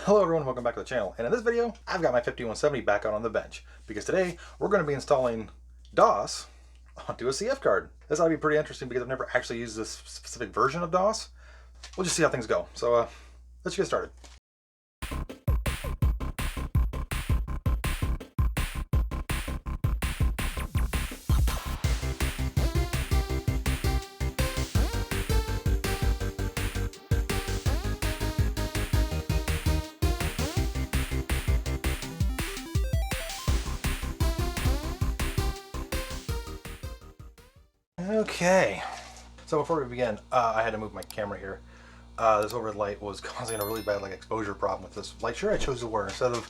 Hello everyone, welcome back to the channel. And in this video, I've got my 5170 back out on the bench because today we're going to be installing DOS onto a CF card. This ought to be pretty interesting because I've never actually used this specific version of DOS. We'll just see how things go. So let's get started. Okay, so before we begin, I had to move my camera here. This overhead light was causing a really bad exposure problem with this light shirt I chose to wear instead of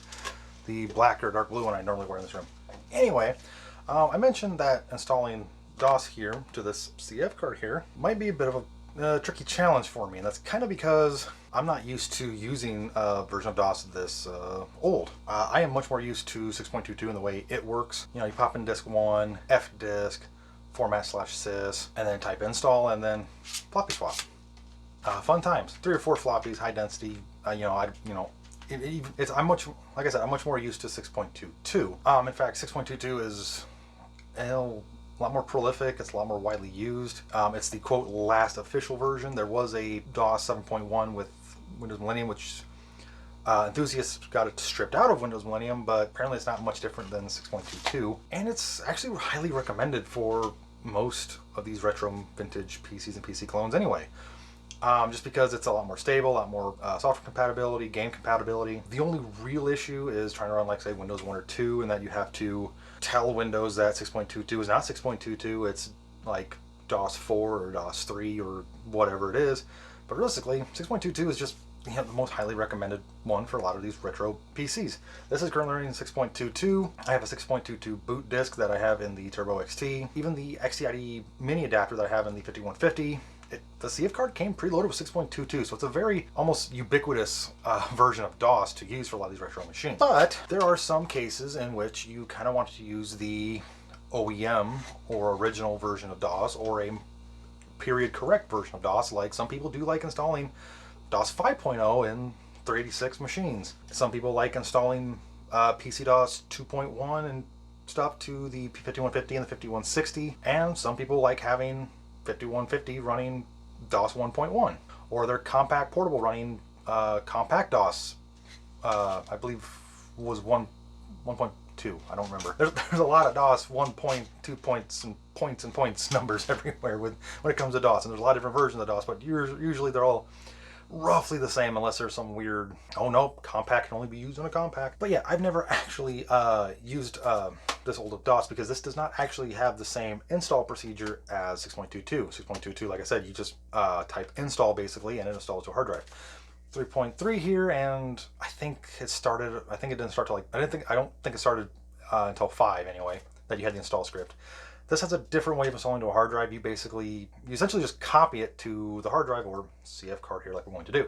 the black or dark blue one I normally wear in this room. Anyway, I mentioned that installing DOS here to this CF card here might be a bit of a tricky challenge for me, and that's kind of because I'm not used to using a version of DOS this old. I am much more used to 6.22 in the way it works. You know, you pop in disk 1, F disk, format/sys, and then type install, and then floppy swap. Fun times. 3 or 4 floppies, high density. I'm much, like I said, I'm much more used to 6.22. In fact, 6.22 is a lot more prolific. It's a lot more widely used. It's the quote last official version. There was a DOS 7.1 with Windows Millennium, which enthusiasts got it stripped out of Windows Millennium, but apparently it's not much different than 6.22, and it's actually highly recommended for most of these retro vintage PCs and PC clones anyway. Just because it's a lot more stable, a lot more software compatibility, game compatibility. The only real issue is trying to run, like, say, Windows 1 or 2, and that you have to tell Windows that 6.22 is not 6.22, it's like DOS 4 or DOS 3 or whatever it is. But realistically, 6.22 is just the most highly recommended one for a lot of these retro PCs. This is currently running 6.22. I have a 6.22 boot disk that I have in the Turbo XT. Even the XTID mini adapter that I have in the 5150, the CF card came preloaded with 6.22, so it's a very almost ubiquitous version of DOS to use for a lot of these retro machines. But there are some cases in which you kind of want to use the OEM or original version of DOS, or a period correct version of DOS. Like, some people do like installing DOS 5.0 in 386 machines. Some people like installing PC-DOS 2.1 and stuff to the 5150 and the 5160, and some people like having 5150 running DOS 1.1, or their compact portable running compact DOS, I believe was 1.2. I don't remember. There's a lot of DOS 1.2 points and points numbers everywhere when it comes to DOS, and there's a lot of different versions of DOS, but usually they're all roughly the same, unless there's some weird, oh no, compact can only be used on a compact. But yeah, I've never actually used this old of DOS because this does not actually have the same install procedure as 6.22. 6.22, like I said, you just type install basically, and it installs to a hard drive. 3.3 here, and I think it didn't start till I don't think it started until 5 anyway, that you had the install script. This has a different way of installing to a hard drive. You essentially just copy it to the hard drive or CF card here, like we're going to do.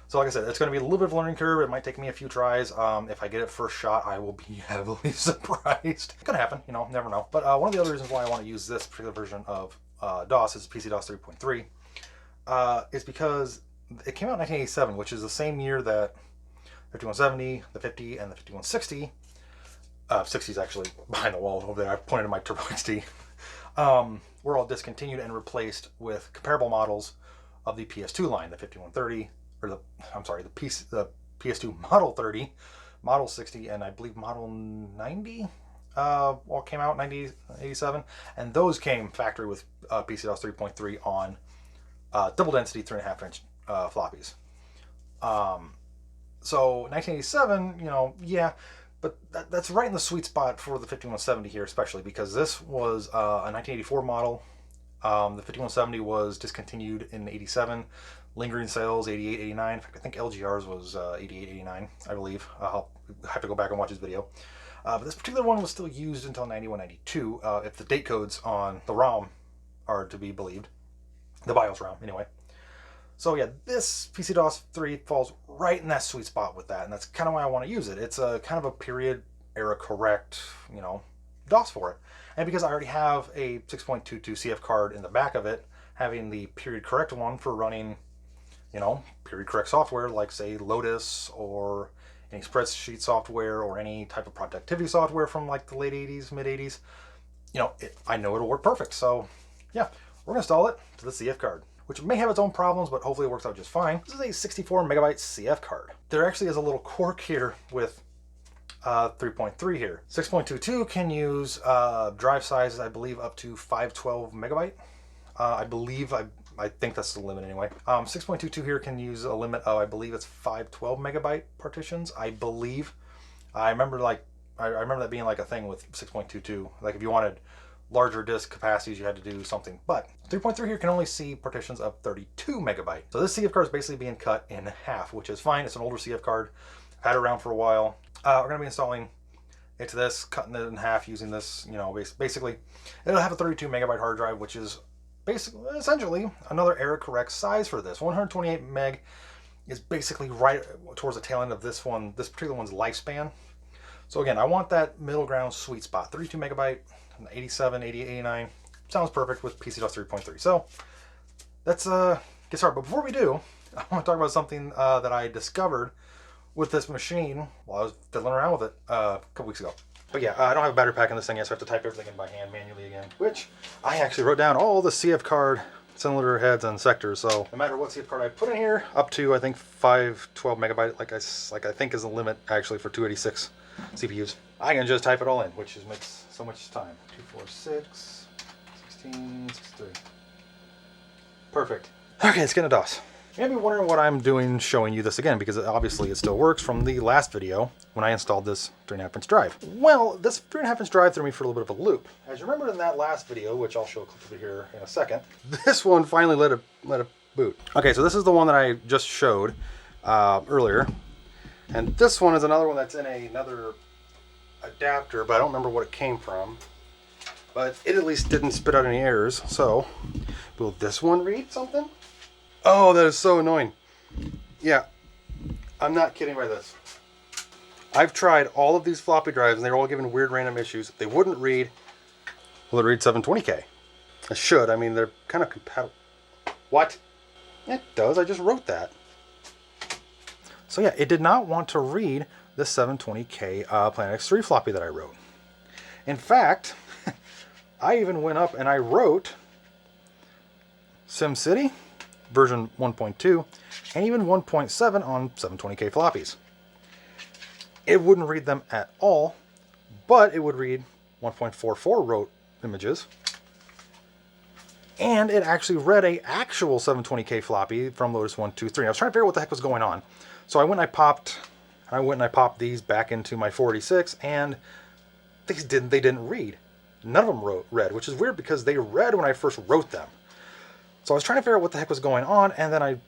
So like I said, it's going to be a little bit of a learning curve. It might take me a few tries. If I get it first shot, I will be heavily surprised. It could happen, you know, never know. But one of the other reasons why I want to use this particular version of DOS, is PC-DOS 3.3, is because it came out in 1987, which is the same year that 5170, the 50, and the 5160, 60 is actually behind the wall over there. I pointed to my Turbo XT. Were all discontinued and replaced with comparable models of the PS2 line, the 5130, or the PS2 Model 30, Model 60, and I believe Model 90 all came out in 1987, and those came factory with PC-DOS 3.3 on double density 3.5 inch floppies. So 1987, you know, yeah. But that's right in the sweet spot for the 5170 here, especially because this was a 1984 model. The 5170 was discontinued in 87, lingering sales 88, 89. In fact, I think LGR's was 88, 89, I believe. I'll have to go back and watch this video. But this particular one was still used until 91, 92, if the date codes on the ROM are to be believed. The BIOS ROM, anyway. So yeah, this PC-DOS 3 falls right in that sweet spot with that, and that's kind of why I want to use it. It's a kind of a period era correct, you know, DOS for it. And because I already have a 6.22 CF card in the back of it, having the period correct one for running you know, period correct software like, say, Lotus or any spreadsheet software or any type of productivity software from like the late 80s, mid 80s, you know, I know it'll work perfect. So yeah, we're gonna install it to the CF card, which may have its own problems, but hopefully it works out just fine. This is a 64 megabyte CF card. There actually is a little quirk here with 3.3 here. 6.22 can use drive sizes, I believe, up to 512 megabyte. I think that's the limit anyway. 6.22 here can use a limit of, I believe it's 512 megabyte partitions, I believe. I remember that being like a thing with 6.22. Like if you wanted larger disk capacities, you had to do something. But 3.3 here can only see partitions of 32 megabyte. So this CF card is basically being cut in half, which is fine. It's an older CF card. I've had it around for a while. We're going to be installing it to this, cutting it in half using this, you know, basically it'll have a 32 megabyte hard drive, which is essentially another error correct size for this. 128 meg is basically right towards the tail end of this particular one's lifespan. So again, I want that middle ground sweet spot. 32 megabyte, 87, 88, 89. Sounds perfect with PC-DOS 3.3. So let's get started. But before we do, I want to talk about something that I discovered with this machine while I was fiddling around with it a couple weeks ago. But yeah, I don't have a battery pack in this thing yet, so I have to type everything in by hand manually again, which I actually wrote down all the CF card cylinder heads and sectors. So no matter what CF card I put in here, up to I think 512 megabyte, like I think is the limit actually for 286 CPUs. I can just type it all in, which makes so much time. 246, 16, 63. Perfect. Okay, let's get into DOS. You may be wondering what I'm doing showing you this again, because obviously it still works from the last video when I installed this 3.5 inch drive. Well, this 3.5 inch drive threw me for a little bit of a loop. As you remember in that last video, which I'll show a clip of it here in a second, this one finally let it boot. Okay, so this is the one that I just showed earlier. And this one is another one that's in another adapter, but I don't remember what it came from. But it at least didn't spit out any errors. So, will this one read something? Oh, that is so annoying. Yeah, I'm not kidding by this. I've tried all of these floppy drives and they're all giving weird random issues. They wouldn't read. Will it read 720K? It should. I mean, they're kind of compatible. What? It does. I just wrote that. So yeah, it did not want to read the 720K Planet X3 floppy that I wrote. In fact, I even went up and I wrote SimCity version 1.2 and even 1.7 on 720K floppies. It wouldn't read them at all, but it would read 1.44 wrote images. And it actually read a actual 720K floppy from Lotus 123. I was trying to figure out what the heck was going on. So I went and I popped these back into my 486, and they didn't read. None of them read, which is weird because they read when I first wrote them. So I was trying to figure out what the heck was going on, and then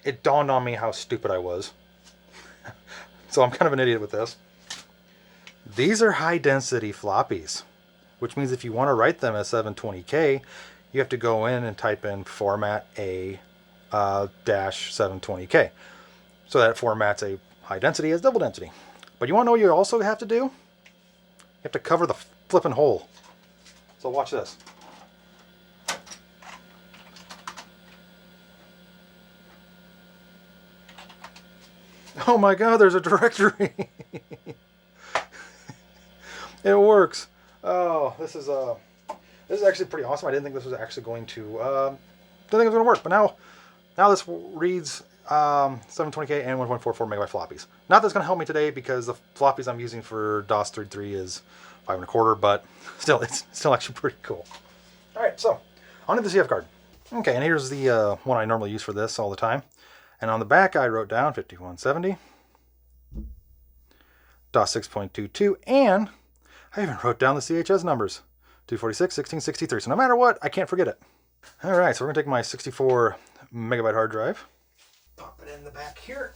it dawned on me how stupid I was. So I'm kind of an idiot with this. These are high density floppies, which means if you want to write them as 720K, you have to go in and type in format a dash 720K. So that formats a high density as double density. But you want to know what you also have to do? You have to cover the flipping hole. So watch this. Oh my god, there's a directory. It works. Oh, this is actually pretty awesome. I didn't think this was actually going to didn't think it was going to work, but now this reads 720K and 1.44 megabyte floppies. Not that's going to help me today because the floppies I'm using for DOS 3.3 is 5.25, but still, it's still actually pretty cool. All right, so onto the CF card. Okay, and here's the one I normally use for this all the time. And on the back, I wrote down 5170, DOS 6.22, and I even wrote down the CHS numbers, 246, 1663. So no matter what, I can't forget it. All right, so we're going to take my 64 megabyte hard drive, pop it in the back here.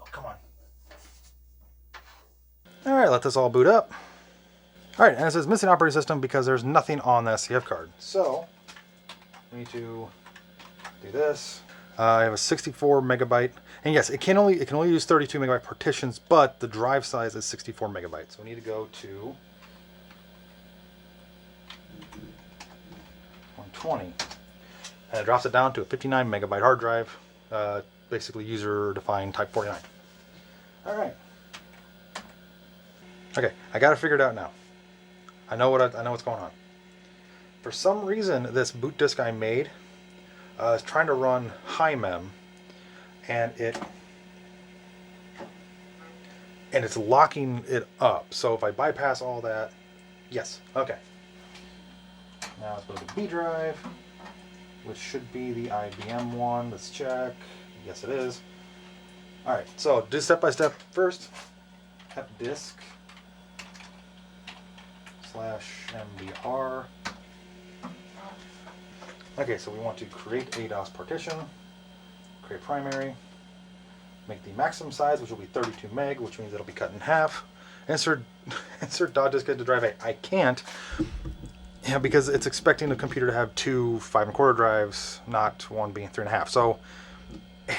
Oh, come on. All right, let this all boot up. All right, and it says missing operating system because there's nothing on that CF card. So we need to do this. I have a 64 megabyte, and yes, it can only use 32 megabyte partitions, but the drive size is 64 megabytes. So we need to go to 120. And it drops it down to a 59 megabyte hard drive, basically user-defined Type 49. All right. Okay, I got it figured out now. I know what's going on. For some reason, this boot disk I made is trying to run high mem, and it's locking it up. So if I bypass all that, yes, okay. Now let's go to the B drive, which should be the IBM one. Let's check. Yes, it is. All right, so do step by step first. Disk /mbr. Okay, so we want to create a DOS partition, create primary, make the maximum size, which will be 32 meg, which means it'll be cut in half. Insert .disk into drive A. I can't, because it's expecting the computer to have two 5 1/4 drives, not one being 3 1/2. So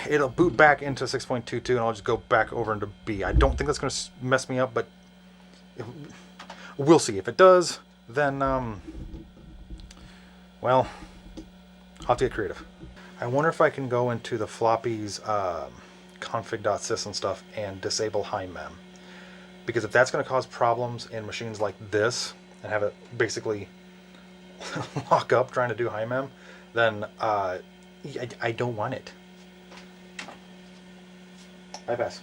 it'll boot back into 6.22, and I'll just go back over into B. I don't think that's going to mess me up, but we'll see. If it does, then well, I'll have to get creative. I wonder if I can go into the floppies config.sys and stuff and disable high mem. Because if that's going to cause problems in machines like this and have it basically lock up trying to do high mem, then I don't want it. Bypass.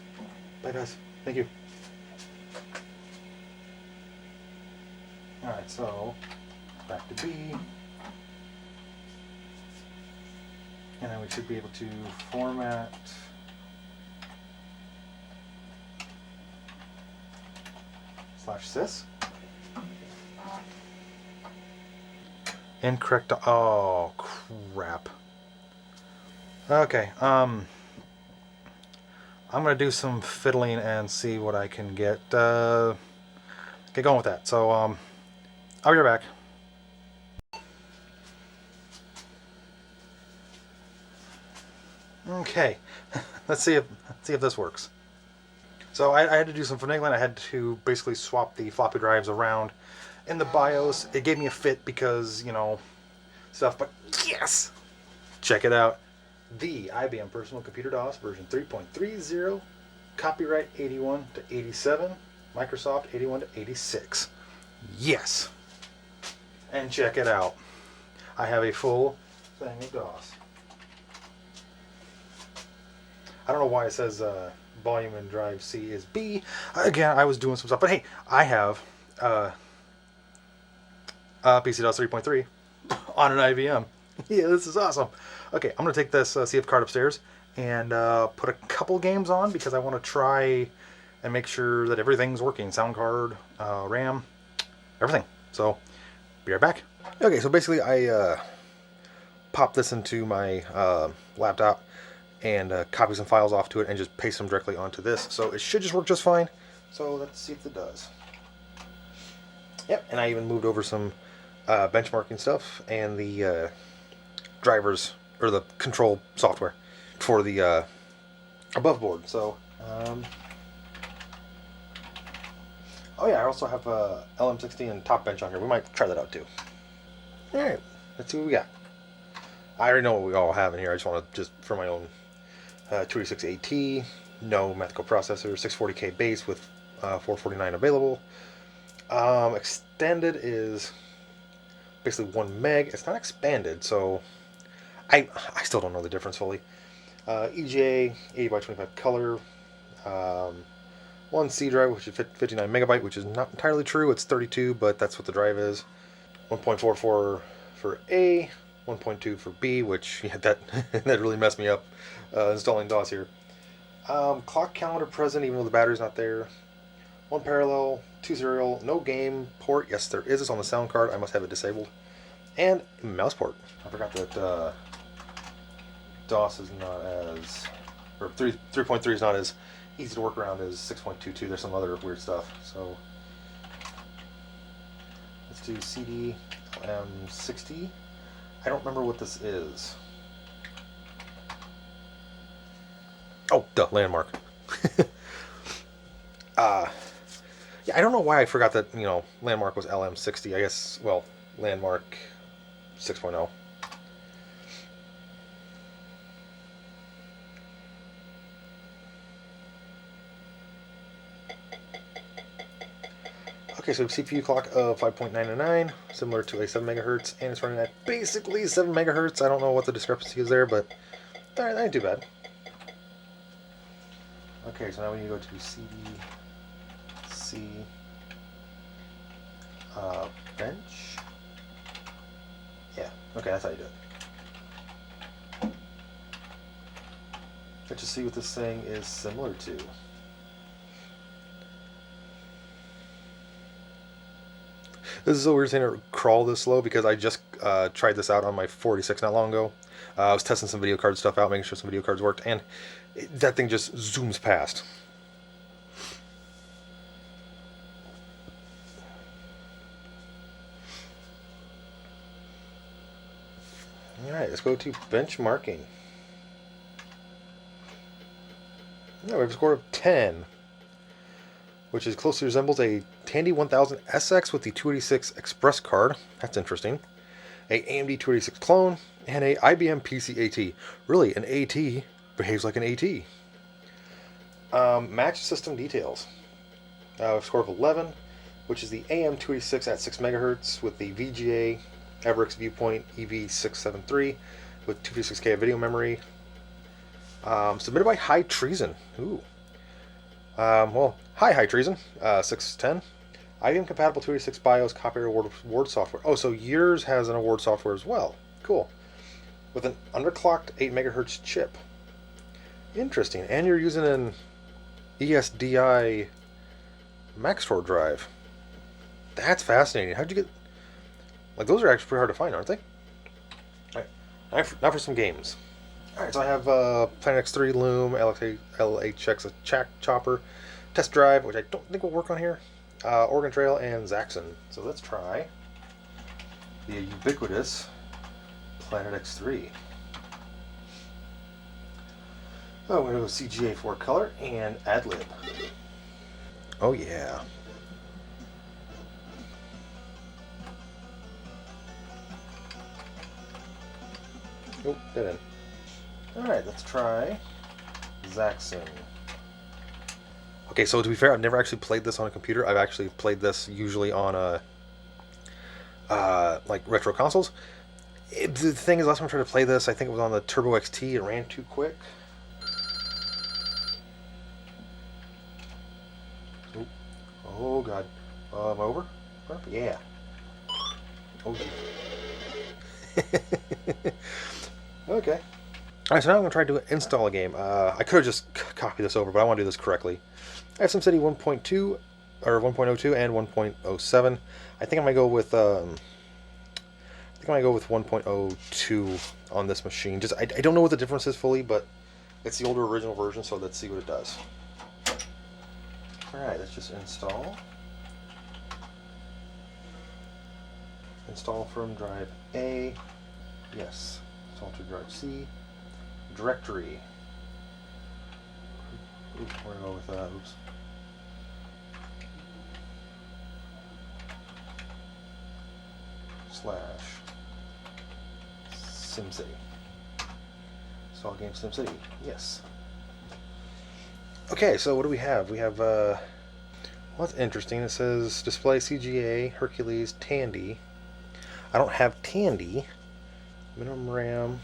Bypass. Thank you. Alright, so back to B. And then we should be able to format /sys. Incorrect. Oh, crap. Okay, I'm gonna do some fiddling and see what I can get going with that. So I'll be right back. Okay, let's see if this works. So I had to do some finagling. I had to basically swap the floppy drives around in the BIOS. It gave me a fit because, you know, stuff, but yes! Check it out. The IBM Personal Computer DOS version 3.30, copyright 81 to 87, Microsoft 81 to 86. Yes! And check it out. I have a full thing of DOS. I don't know why it says volume and drive C is B. Again, I was doing some stuff, but hey, I have PC-DOS 3.3 on an IBM. Yeah, this is awesome. Okay, I'm going to take this CF card upstairs and put a couple games on because I want to try and make sure that everything's working. Sound card, RAM, everything. So, be right back. Okay, so basically I popped this into my laptop and copy some files off to it and just paste them directly onto this. So it should just work just fine. So let's see if it does. Yep, and I even moved over some benchmarking stuff and the drivers, or the control software for the above board. So, oh yeah, I also have LM60 and Top Bench on here. We might try that out too. Alright, let's see what we got. I already know what we all have in here. I just want to, just for my own 286 AT, no Methical processor, 640K base with 449 available. Extended is basically 1 meg. It's not expanded, so I still don't know the difference fully. EGA 80 by 25 color. 1 C drive, which is 59 megabyte, which is not entirely true. It's 32, but that's what the drive is. 1.44 for A, 1.2 for B, which, yeah, that really messed me up installing DOS here. Clock calendar present, even though the battery's not there. 1 parallel, 2 serial, no game port. Yes, there is. It's on the sound card. I must have it disabled. And mouse port. I forgot that DOS is not as, or 3.3 is not as easy to work around as 6.22. There's some other weird stuff. So let's do CD M60. I don't remember what this is. Oh, duh, Landmark. Yeah, I don't know why I forgot that, you know, Landmark was LM60. I guess, well, Landmark 6.0. Okay, so CPU clock of 5.999, similar to a 7 megahertz, and it's running at basically 7 megahertz. I don't know what the discrepancy is there, but that ain't too bad. Okay, so now we need to go to CD, C, bench. Yeah, okay, that's how you do it. Let's just see what this thing is similar to. This is a weird thing to crawl this slow because I just tried this out on my 46 not long ago. I was testing some video card stuff out, making sure some video cards worked, and that thing just zooms past. Alright, let's go to benchmarking. Yeah, we have a score of 10, which is closely resembles a Tandy 1000 SX with the 286 Express card. That's interesting. A AMD 286 clone, and a IBM PC AT. Really, an AT behaves like an AT. Match system details. A score of 11, which is the AM286 at 6 megahertz with the VGA Everix Viewpoint EV673 with 256K of video memory. Submitted by High Treason. Ooh. Well, hi High Treason. 610. IBM compatible 286 BIOS copyright award software. Oh, so yours has an award software as well. Cool. With an underclocked 8 megahertz chip. Interesting. And you're using an ESDI Maxtor drive. That's fascinating. How'd you get... Like, those are actually pretty hard to find, aren't they? Alright, now for some games. Alright, so I have Planet X3 Loom, LHX Chopper, Test Drive, which I don't think will work on here, Oregon Trail, and Zaxxon. So let's try the ubiquitous Planet X3. Oh, I'm going to go CGA for color and ad-lib. Oh yeah. Nope, dead end. Alright, let's try Zaxxon. Okay, so to be fair, I've never actually played this on a computer. I've actually played this usually on like retro consoles. The thing is, last time I tried to play this, I think it was on the Turbo XT. It ran too quick. Oop. Oh god. Am I over? Yeah. Oh. Okay. Alright, so now I'm going to try to install a game. I could have just copied this over, but I want to do this correctly. I have SimCity 1.2, or 1.02 and 1.07. I think I might go with 1.02 on this machine. Just I don't know what the difference is fully, but it's the older original version, so let's see what it does. Alright, let's just install. Install from drive A. Yes. Install to drive C. Directory. Oops, we're going to go with oops. / SimCity. Install game SimCity. Yes. Okay, so what do we have? We have well, that's interesting. It says display CGA, Hercules, Tandy. I don't have Tandy. Minimum RAM.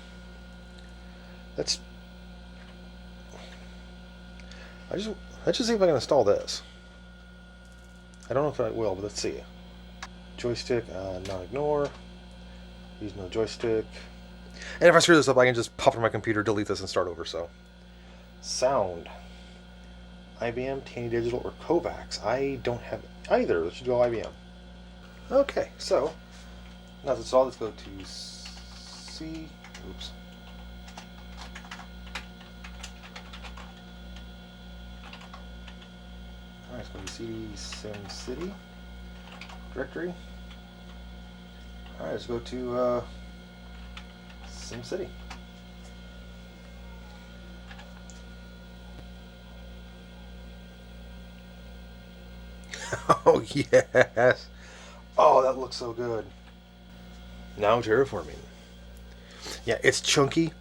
Let's just see if I can install this. I don't know if I will, but let's see. Joystick, non-ignore. Use no joystick. And if I screw this up, I can just pop from my computer, delete this, and start over. So, sound. IBM, Tandy Digital, or Kovacs. I don't have either. Let's go IBM. Okay, so now that's all. Let's go to C. Oops. Alright, it's going to be CD SimCity directory. Alright, let's go to SimCity. Oh, yes. Oh, that looks so good. Now terraforming. Yeah, it's chunky,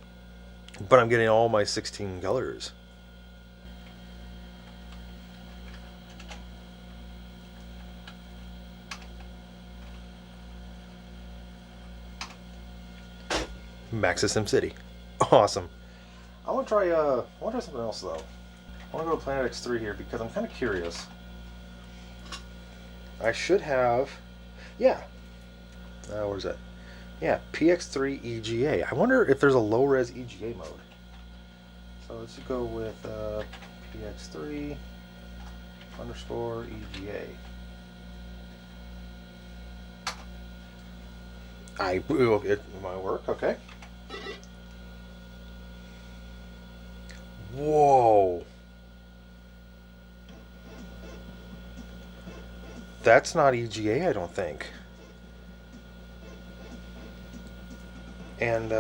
but I'm getting all my 16 colors. Max's SimCity. Awesome. I want to try something else though. I want to go to Planet X3 here because I'm kind of curious. I should have, yeah. Where's that? Yeah, PX3 EGA. I wonder if there's a low-res EGA mode. So let's go with PX3 underscore EGA. It might work, okay. Whoa. That's not EGA, I don't think. And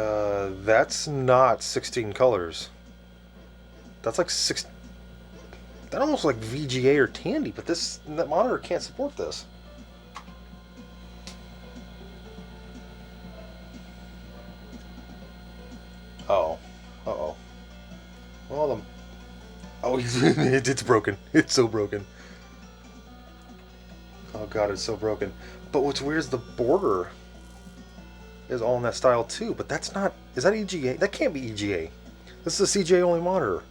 that's not 16 colors. That's like that almost like VGA or Tandy, but that monitor can't support this. Oh. Uh-oh. Well, it's broken. It's so broken. Oh god, it's so broken. But what's weird is the border is all in that style too, but that's not... Is that EGA? That can't be EGA. This is a CJ only monitor.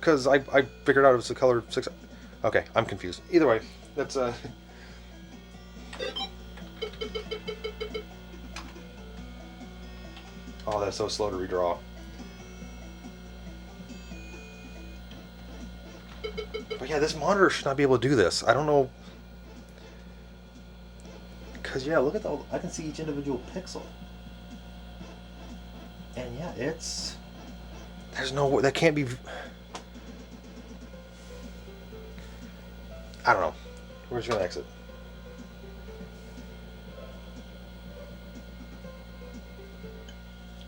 Because I figured out it was the color 6... Okay, I'm confused. Either way, that's Oh, that's so slow to redraw. But yeah, this monitor should not be able to do this. I don't know... Because, yeah, look at the... I can see each individual pixel. And, yeah, it's... There's no... That can't be... I don't know. We're just going to exit.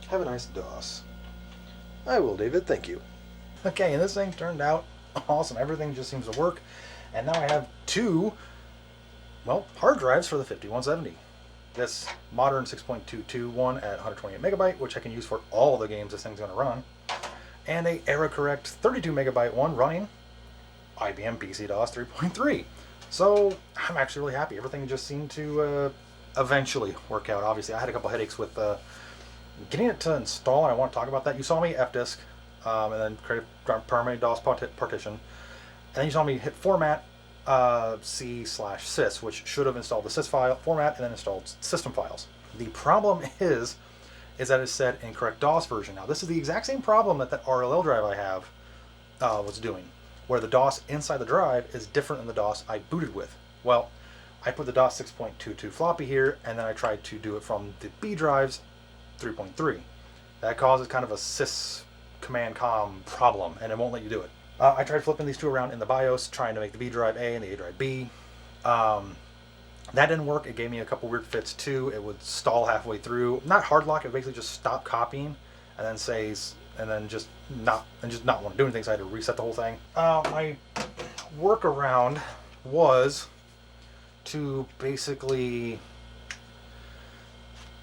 Have a nice DOS. I will, David. Thank you. Okay, and this thing turned out awesome. Everything just seems to work. And now I have two... well, hard drives for the 5170. This modern 6.22 one at 128 megabyte, which I can use for all the games this thing's going to run, and a error correct 32 megabyte one running IBM PC-DOS 3.3. So I'm actually really happy. Everything just seemed to eventually work out. Obviously, I had a couple headaches with getting it to install, and I want to talk about that. You saw me fdisk, and then create a permanent DOS partition, and then you saw me hit format C/sys, which should have installed the sys file format and then installed system files. The problem is that it said incorrect DOS version. Now this is the exact same problem that RLL drive I have was doing, where the DOS inside the drive is different than the DOS I booted with. Well, I put the DOS 6.22 floppy here, and then I tried to do it from the B drive's 3.3. That causes kind of a sys command com problem, and it won't let you do it. I tried flipping these two around in the BIOS, trying to make the B drive A and the A drive B. That didn't work. It gave me a couple weird fits too. It would stall halfway through. Not hard lock. It basically just stop copying, and then just not want to do anything. So I had to reset the whole thing. My workaround was to basically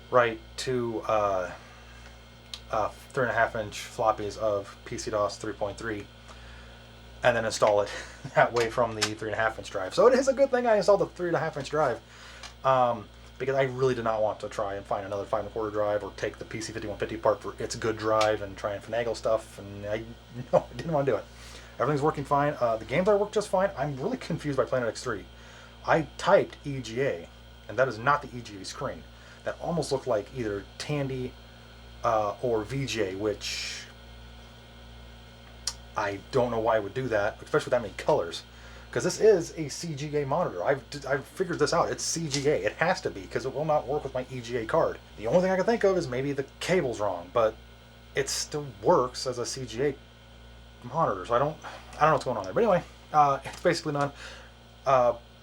write two 3.5-inch floppies of PC-DOS 3.3. and then install it that way from the 3.5-inch drive. So it is a good thing I installed the 3.5-inch drive, because I really did not want to try and find another 5.25 drive or take the PC5150 apart for its good drive and try and finagle stuff, and I didn't want to do it. Everything's working fine. The games are work just fine. I'm really confused by Planet X3. I typed EGA, and that is not the EGA screen. That almost looked like either Tandy or VGA, which... I don't know why I would do that, especially with that many colors, because this is a CGA monitor. I've figured this out. It's CGA. It has to be, because it will not work with my EGA card. The only thing I can think of is maybe the cable's wrong, but it still works as a CGA monitor. So I don't know what's going on there. But anyway, it's basically done.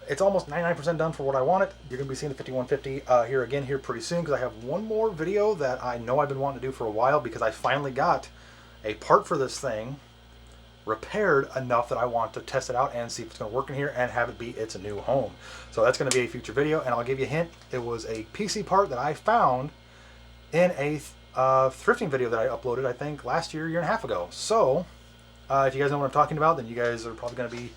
It's almost 99% done for what I wanted. You're going to be seeing the 5150 here pretty soon, because I have one more video that I know I've been wanting to do for a while, because I finally got a part for this thing repaired enough that I want to test it out and see if it's going to work in here and have it be its new home. So that's going to be a future video, and I'll give you a hint. It was a PC part that I found in a thrifting video that I uploaded, I think, last year and a half ago. So if you guys know what I'm talking about, then you guys are probably going to be,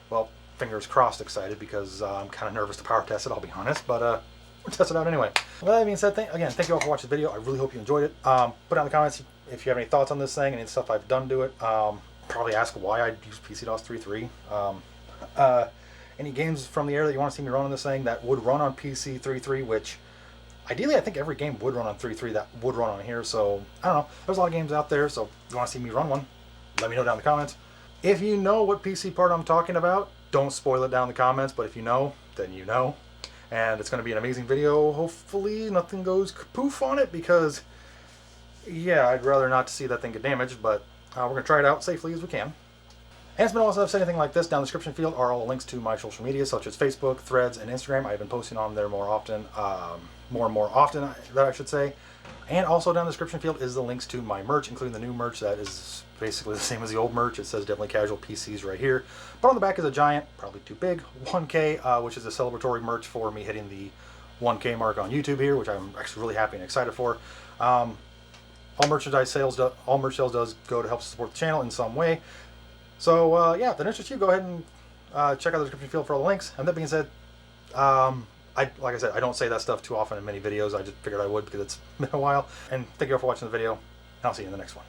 well, fingers crossed excited, because I'm kind of nervous to power test it, I'll be honest. But we'll test it out anyway. With that being said, again, thank you all for watching the video. I really hope you enjoyed it. Put down in the comments if you have any thoughts on this thing, any stuff I've done to it. Probably ask why I use PC-DOS 3.3. Any games from the era that you want to see me run on this thing that would run on PC 3.3, which ideally I think every game would run on 3.3 that would run on here. So I don't know. There's a lot of games out there, so if you want to see me run one, let me know down in the comments. If you know what PC part I'm talking about, don't spoil it down in the comments, but if you know, then you know. And it's going to be an amazing video. Hopefully nothing goes kapoof on it, because, yeah, I'd rather not see that thing get damaged, but we're going to try it out safely as we can. And it's been awesome. If I've said anything like this, down in the description field are all the links to my social media, such as Facebook, Threads, and Instagram. I've been posting on there more and more often, that I should say. And also down in the description field is the links to my merch, including the new merch that is basically the same as the old merch. It says Definitely Casual PCs right here. But on the back is a giant, probably too big, 1K, which is a celebratory merch for me hitting the 1K mark on YouTube here, which I'm actually really happy and excited for. All merch sales does go to help support the channel in some way. So yeah, if that interests you, go ahead and check out the description field for all the links. And that being said, like I said, I don't say that stuff too often in many videos. I just figured I would because it's been a while. And thank you all for watching the video, and I'll see you in the next one.